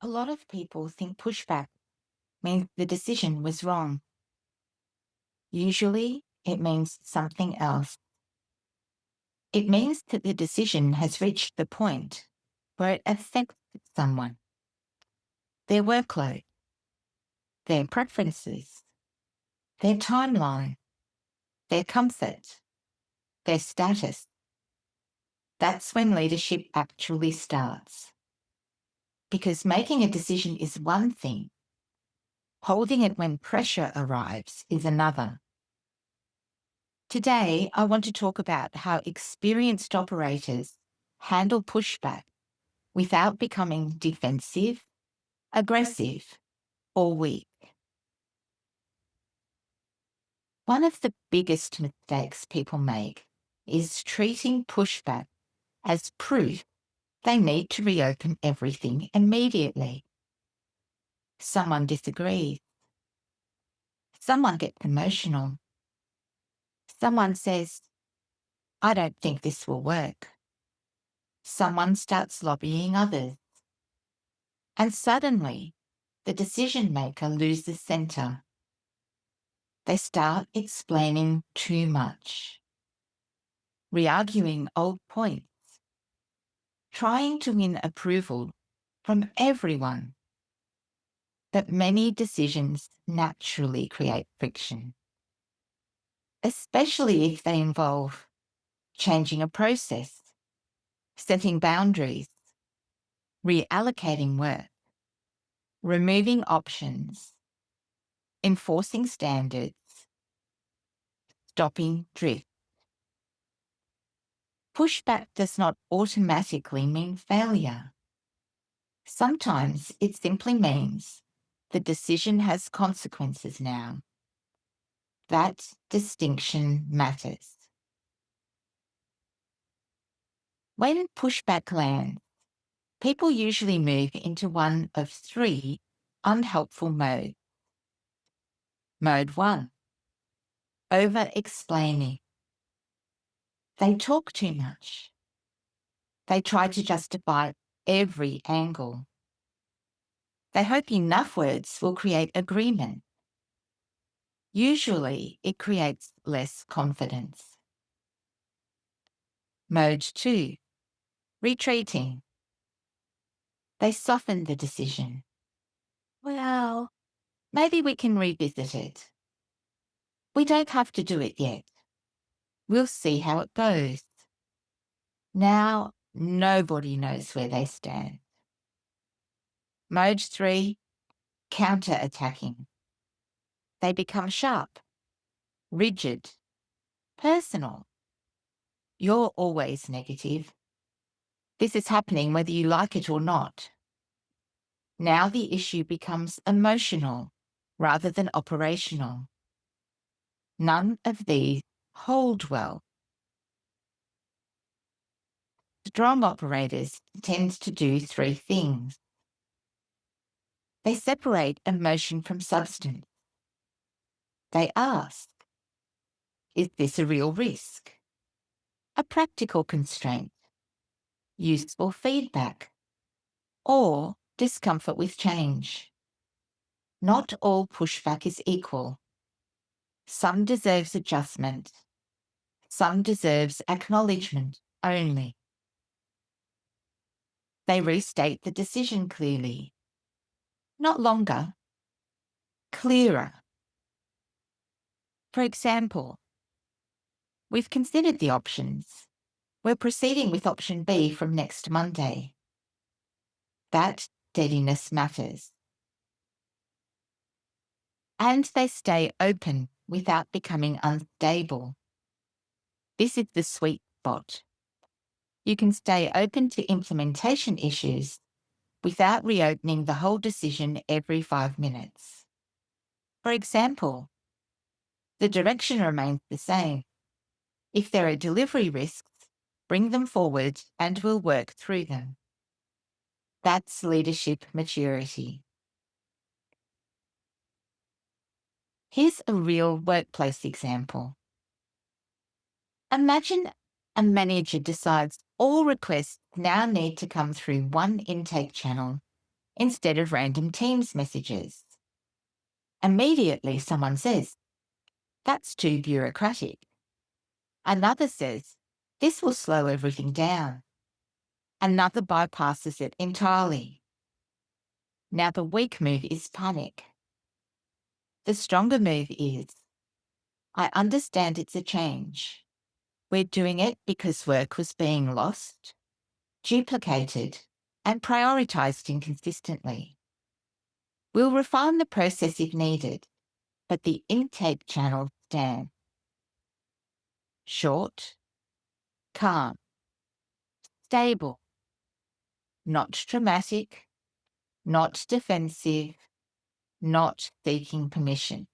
A lot of people think pushback means the decision was wrong. Usually, it means something else. It means that the decision has reached the point where it affects someone, their workload, their preferences, their timeline, their comfort, their status. That's when leadership actually starts. Because making a decision is one thing, holding it when pressure arrives is another. Today, I want to talk about how experienced operators handle pushback without becoming defensive, aggressive, or weak. One of the biggest mistakes people make is treating pushback as proof they need to reopen everything immediately. Someone disagrees. Someone gets emotional. Someone says, I don't think this will work. Someone starts lobbying others. And suddenly, the decision maker loses center. They start explaining too much, re-arguing old points, trying to win approval from everyone. But many decisions naturally create friction, especially if they involve changing a process, setting boundaries, reallocating work, removing options, enforcing standards, stopping drift. Pushback does not automatically mean failure. Sometimes it simply means the decision has consequences now. That distinction matters. When pushback lands, people usually move into one of three unhelpful modes. Mode 1, over-explaining. They talk too much. They try to justify every angle. They hope enough words will create agreement. Usually, it creates less confidence. Mode 2, retreating. They soften the decision. Well, maybe we can revisit it. We don't have to do it yet. We'll see how it goes. Now, nobody knows where they stand. Mode 3, counter-attacking. They become sharp, rigid, personal. You're always negative. This is happening whether you like it or not. Now the issue becomes emotional rather than operational. None of these hold well. Strong operators tend to do three things. They separate emotion from substance. They ask, is this a real risk? A practical constraint? Useful feedback? Or discomfort with change? Not all pushback is equal. Some deserves adjustment. Some deserves acknowledgement only. They restate the decision clearly. Not longer, clearer. For example, we've considered the options. We're proceeding with option B from next Monday. That steadiness matters. And they stay open without becoming unstable. This is the sweet spot. You can stay open to implementation issues without reopening the whole decision every 5 minutes. For example, the direction remains the same. If there are delivery risks, bring them forward and we'll work through them. That's leadership maturity. Here's a real workplace example. Imagine a manager decides all requests now need to come through one intake channel instead of random Teams messages. Immediately, someone says, "That's too bureaucratic." Another says, "This will slow everything down." Another bypasses it entirely. Now, the weak move is panic. The stronger move is, "I understand it's a change. We're doing it because work was being lost, duplicated, and prioritised inconsistently. We'll refine the process if needed, but the intake channels stand." Short, calm, stable, not dramatic, not defensive, not seeking permission.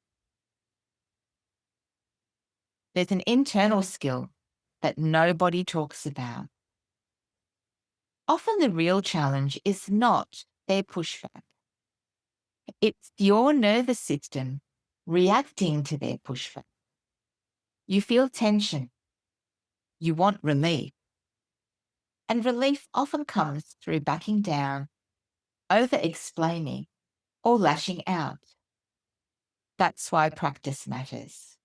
There's an internal skill that nobody talks about. Often the real challenge is not their pushback. It's your nervous system reacting to their pushback. You feel tension. You want relief. And relief often comes through backing down, over-explaining, or lashing out. That's why practice matters.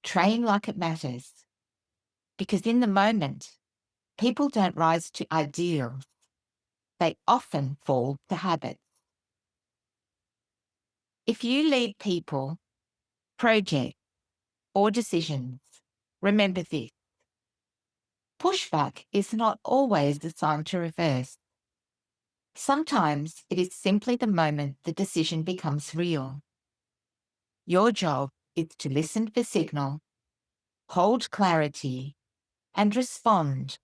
Train like it matters. Because in the moment, people don't rise to ideals. They often fall to habits. If you lead people, projects, or decisions, remember this: pushback is not always a sign to reverse. Sometimes it is simply the moment the decision becomes real. Your job is to listen for signal, hold clarity, and respond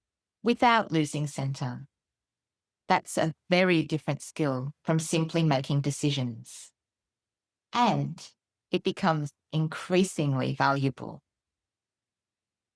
without losing center. That's a very different skill from simply making decisions. And it becomes increasingly valuable.